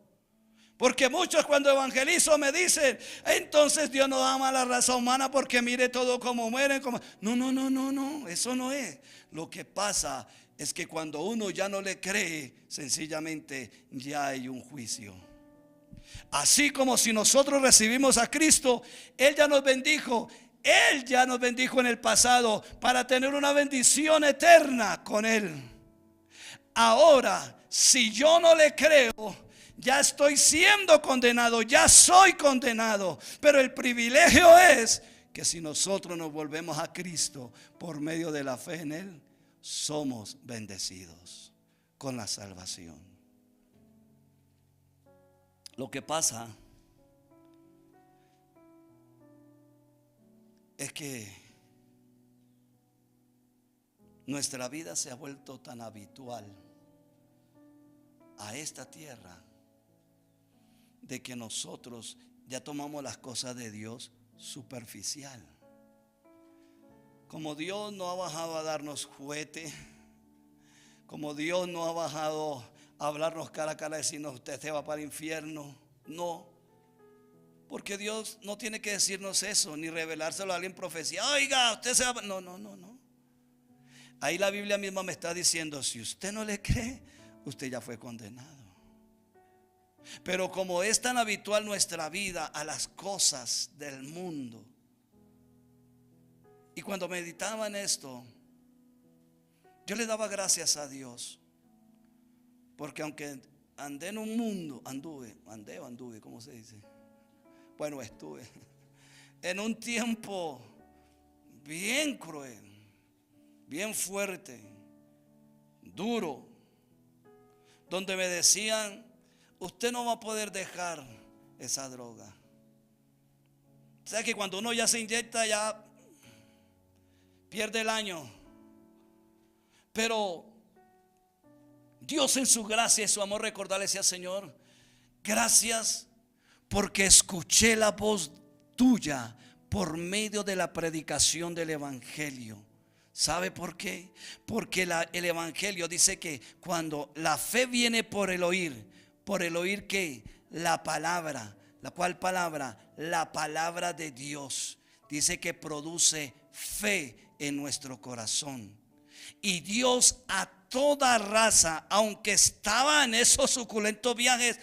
Porque muchos cuando evangelizo me dicen, entonces Dios no ama a la raza humana porque mire todo como mueren. No, eso no es. Lo que pasa es que cuando uno ya no le cree, sencillamente ya hay un juicio. Así como si nosotros recibimos a Cristo, Él ya nos bendijo. Él ya nos bendijo en el pasado para tener una bendición eterna con Él. Ahora, si yo no le creo, ya estoy siendo condenado, ya soy condenado. Pero el privilegio es que si nosotros nos volvemos a Cristo por medio de la fe en Él, somos bendecidos con la salvación. Lo que pasa es que nuestra vida se ha vuelto tan habitual a esta tierra de que nosotros ya tomamos las cosas de Dios superficial. Como Dios no ha bajado a darnos juguete, como Dios no ha bajado a hablarnos cara a cara, decirnos usted se va para el infierno. No, porque Dios no tiene que decirnos eso, ni revelárselo a alguien en profecía. Oiga, usted se va. No. Ahí la Biblia misma me está diciendo, si usted no le cree, usted ya fue condenado. Pero como es tan habitual nuestra vida a las cosas del mundo, Y cuando meditaba en esto, yo le daba gracias a Dios, porque aunque andé en un mundo, anduve, ¿cómo se dice? Bueno, estuve en un tiempo bien cruel, bien fuerte, duro, donde me decían: usted no va a poder dejar esa droga. O sea que cuando uno ya se inyecta, ya pierde el año. Pero Dios, en su gracia y su amor, recordarle decía: Señor, gracias porque escuché la voz tuya por medio de la predicación del evangelio. ¿Sabe por qué? Porque el evangelio dice que cuando la fe viene por el oír ¿qué? La palabra. ¿La cual palabra? La palabra de Dios. Dice que produce fe en nuestro corazón. Y Dios a toda raza, aunque estaba en esos suculentos viajes,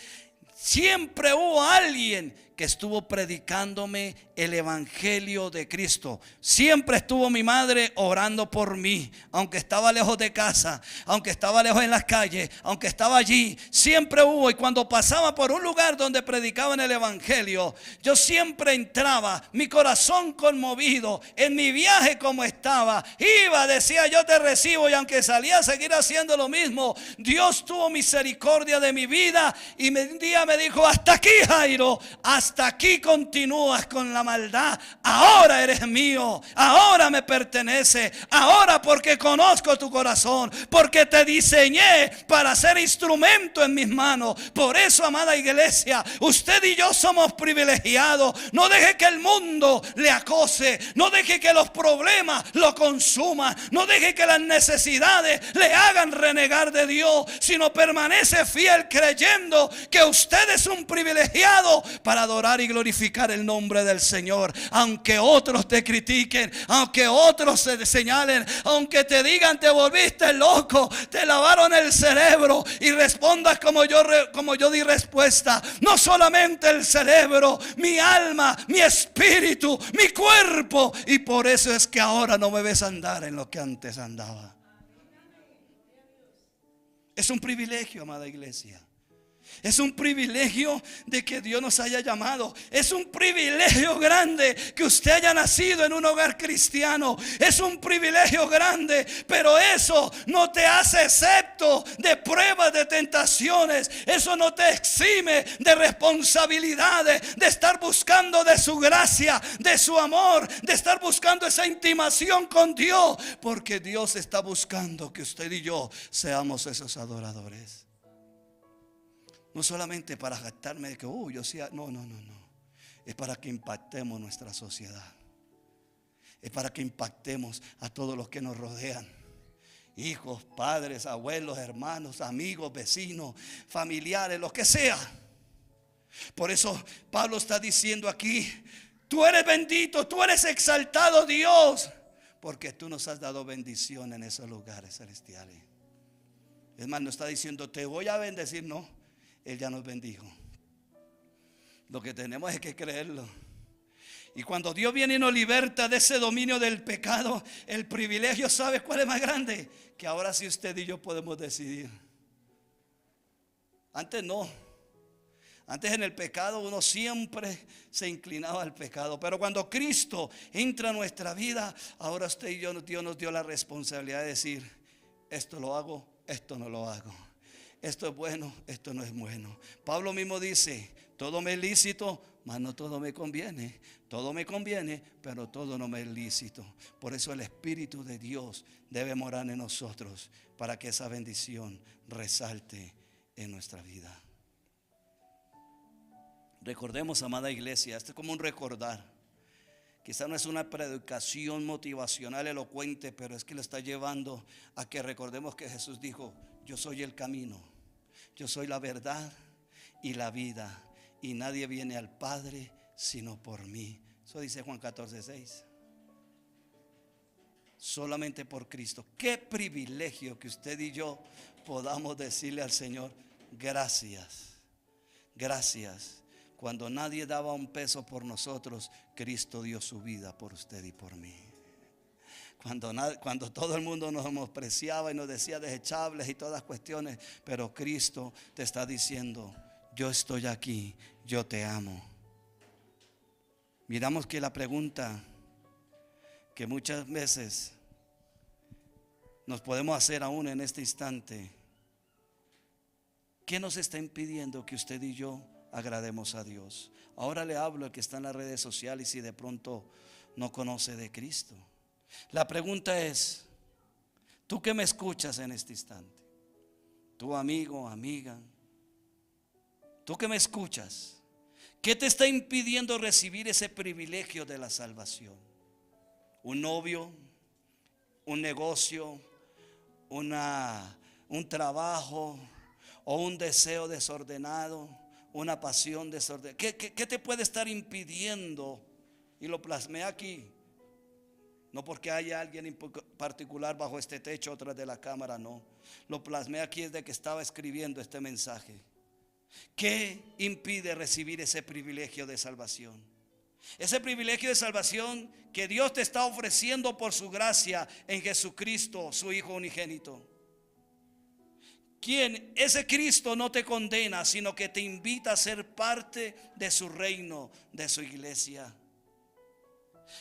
siempre hubo alguien que estuvo predicándome el evangelio de Cristo. Siempre estuvo mi madre orando por mí, aunque estaba lejos de casa, aunque estaba lejos en las calles, aunque estaba allí, siempre hubo. Y cuando pasaba por un lugar donde predicaban el evangelio, yo siempre entraba, mi corazón conmovido, en mi viaje como estaba, iba, decía: yo te recibo. Y aunque salía a seguir haciendo lo mismo, Dios tuvo misericordia de mi vida y un día me dijo: hasta aquí, Jairo, hasta aquí continúas con la maldad. Ahora eres mío, ahora me pertenece, ahora, porque conozco tu corazón, porque te diseñé para ser instrumento en mis manos. Por eso, amada iglesia, usted y yo somos privilegiados. No deje que el mundo le acose, no deje que los problemas lo consuman, no deje que las necesidades le hagan renegar de Dios, sino permanece fiel creyendo que usted es un privilegiado para adorar y glorificar el nombre del Señor. Aunque otros te critiquen, aunque otros se señalen, aunque te digan: te volviste loco, te lavaron el cerebro, y respondas como yo di respuesta: no solamente el cerebro, mi alma, mi espíritu, mi cuerpo. Y por eso es que ahora no me ves andar en lo que antes andaba. Es un privilegio, amada iglesia. Es un privilegio de que Dios nos haya llamado. Es un privilegio grande que usted haya nacido en un hogar cristiano. Es un privilegio grande, pero eso no te hace excepto de pruebas, de tentaciones. Eso no te exime de responsabilidades, de estar buscando de su gracia, de su amor, de estar buscando esa intimación con Dios. Porque Dios está buscando que usted y yo seamos esos adoradores. No solamente para jactarme de que yo sí, no. Es para que impactemos nuestra sociedad. Es para que impactemos a todos los que nos rodean. Hijos, padres, abuelos, hermanos, amigos, vecinos, familiares, lo que sea. Por eso Pablo está diciendo aquí: tú eres bendito, tú eres exaltado, Dios, porque tú nos has dado bendición en esos lugares celestiales. Es más, no está diciendo: te voy a bendecir, no. Él ya nos bendijo. Lo que tenemos es que creerlo. Y cuando Dios viene y nos liberta de ese dominio del pecado, el privilegio, ¿sabe cuál es más grande? Que ahora sí usted y yo podemos decidir. Antes no. Antes en el pecado uno siempre se inclinaba al pecado. Pero cuando Cristo entra a nuestra vida, ahora usted y yo, Dios nos dio la responsabilidad de decir: esto lo hago, esto no lo hago. Esto es bueno, esto no es bueno. Pablo mismo dice: todo me es lícito, mas no todo me conviene. Todo me conviene, pero todo no me es lícito. Por eso el Espíritu de Dios debe morar en nosotros, para que esa bendición resalte en nuestra vida. Recordemos, amada iglesia, esto es como un recordar. Quizá no es una predicación motivacional elocuente, pero es que lo está llevando a que recordemos que Jesús dijo: yo soy el camino, yo soy la verdad y la vida, y nadie viene al Padre sino por mí. Eso dice Juan 14:6. Solamente por Cristo. Qué privilegio que usted y yo podamos decirle al Señor: gracias, gracias. Cuando nadie daba un peso por nosotros, Cristo dio su vida por usted y por mí. cuando todo el mundo nos menospreciaba y nos decía desechables y todas cuestiones, pero Cristo te está diciendo: yo estoy aquí, yo te amo. Miramos que la pregunta que muchas veces nos podemos hacer aún en este instante: ¿qué nos está impidiendo que usted y yo agrademos a Dios? Ahora le hablo al que está en las redes sociales y de pronto no conoce de Cristo. La pregunta es: tú que me escuchas en este instante, tu amigo, amiga, tú que me escuchas, ¿qué te está impidiendo recibir ese privilegio de la salvación? ¿Un novio? ¿Un negocio? ¿Un trabajo? ¿O un deseo desordenado? ¿Una pasión desordenada? ¿Qué te puede estar impidiendo? Y lo plasmé aquí, no porque haya alguien en particular bajo este techo, otra de la cámara, no. Lo plasmé aquí desde que estaba escribiendo este mensaje. ¿Qué impide recibir ese privilegio de salvación? Ese privilegio de salvación que Dios te está ofreciendo por su gracia en Jesucristo, su Hijo unigénito. Quien ese Cristo no te condena, sino que te invita a ser parte de su reino, de su iglesia.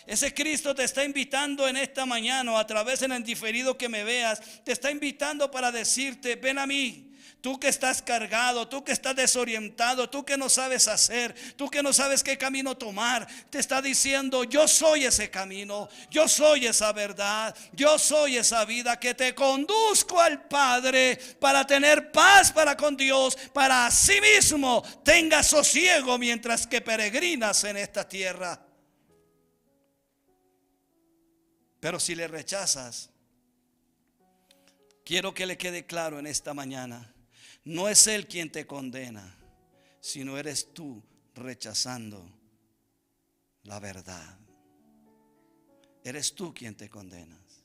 Ese Cristo te está invitando en esta mañana, a través en el diferido que me veas, te está invitando para decirte: ven a mí. Tú que estás cargado, tú que estás desorientado, tú que no sabes hacer, tú que no sabes qué camino tomar, te está diciendo: yo soy ese camino, yo soy esa verdad, yo soy esa vida que te conduzco al Padre para tener paz para con Dios, para así mismo tengas sosiego mientras que peregrinas en esta tierra. Pero si le rechazas, quiero que le quede claro en esta mañana: no es Él quien te condena, sino eres tú rechazando la verdad. Eres tú quien te condenas.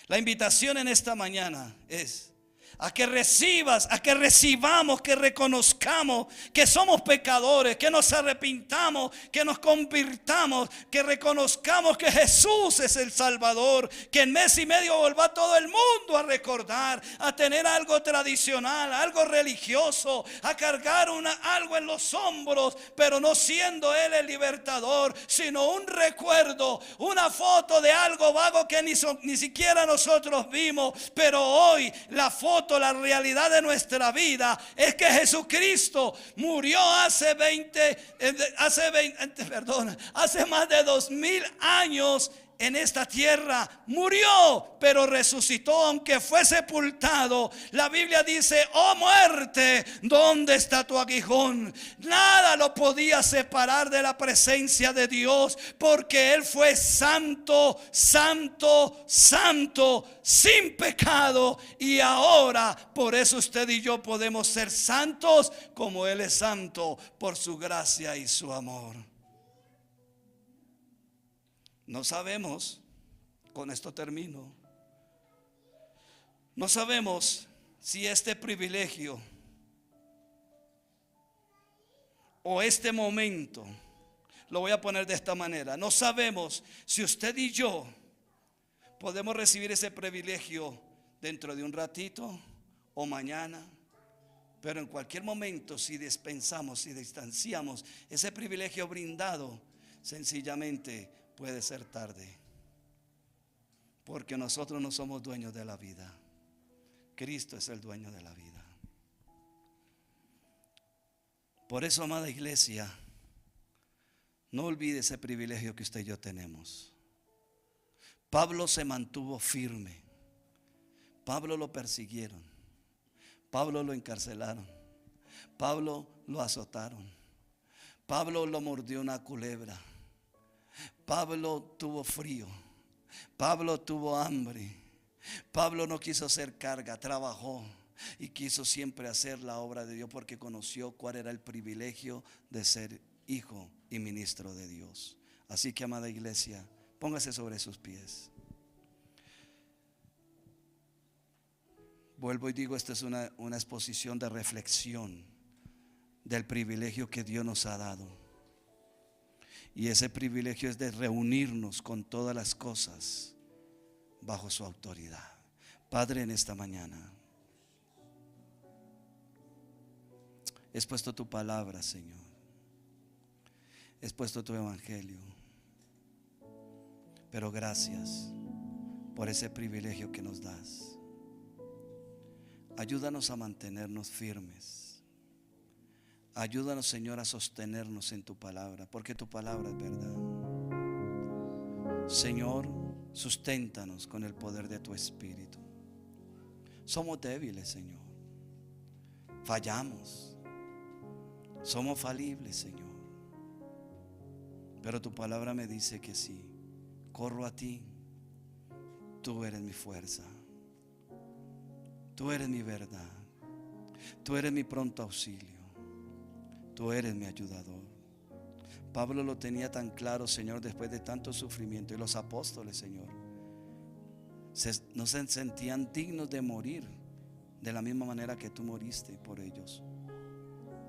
La invitación en esta mañana es a que recibas, a que recibamos, que reconozcamos que somos pecadores, que nos arrepintamos, que nos convirtamos, que reconozcamos que Jesús es el Salvador, que en mes y medio volva todo el mundo a recordar, a tener algo tradicional, algo religioso, a cargar algo en los hombros, pero no siendo Él el libertador, sino un recuerdo, una foto de algo vago que ni siquiera nosotros vimos, pero hoy la foto, la realidad de nuestra vida es que Jesucristo murió hace más de 2000 años en esta tierra. Murió, pero resucitó, aunque fue sepultado. La Biblia dice: oh muerte, ¿dónde está tu aguijón? Nada lo podía separar de la presencia de Dios, porque Él fue santo, santo, santo, sin pecado. Y ahora por eso usted y yo podemos ser santos como Él es santo, por su gracia y su amor. No sabemos, con esto termino, no sabemos si este privilegio o este momento, lo voy a poner de esta manera, no sabemos si usted y yo podemos recibir ese privilegio dentro de un ratito o mañana. Pero en cualquier momento, si dispensamos, si distanciamos ese privilegio brindado, sencillamente puede ser tarde, porque nosotros no somos dueños de la vida. Cristo es el dueño de la vida. Por eso, amada iglesia, no olvide ese privilegio que usted y yo tenemos. Pablo se mantuvo firme. Pablo lo persiguieron. Pablo lo encarcelaron. Pablo lo azotaron. Pablo lo mordió una culebra. Pablo tuvo frío. Pablo tuvo hambre. Pablo no quiso hacer carga, trabajó y quiso siempre hacer la obra de Dios, porque conoció cuál era el privilegio de ser hijo y ministro de Dios. Así que, amada iglesia, póngase sobre sus pies. Vuelvo y digo, esta es una exposición de reflexión del privilegio que Dios nos ha dado. Y ese privilegio es de reunirnos con todas las cosas bajo su autoridad. Padre, en esta mañana he expuesto tu palabra, Señor. He expuesto tu evangelio. Pero gracias por ese privilegio que nos das. Ayúdanos a mantenernos firmes. Ayúdanos, Señor, a sostenernos en tu palabra, porque tu palabra es verdad. Señor, susténtanos con el poder de tu Espíritu. Somos débiles, Señor. Fallamos. Somos falibles, Señor. Pero tu palabra me dice que si corro a ti, tú eres mi fuerza. Tú eres mi verdad. Tú eres mi pronto auxilio. Tú eres mi ayudador. Pablo lo tenía tan claro, Señor, después de tanto sufrimiento. Y los apóstoles, Señor, no se sentían dignos de morir de la misma manera que tú moriste por ellos.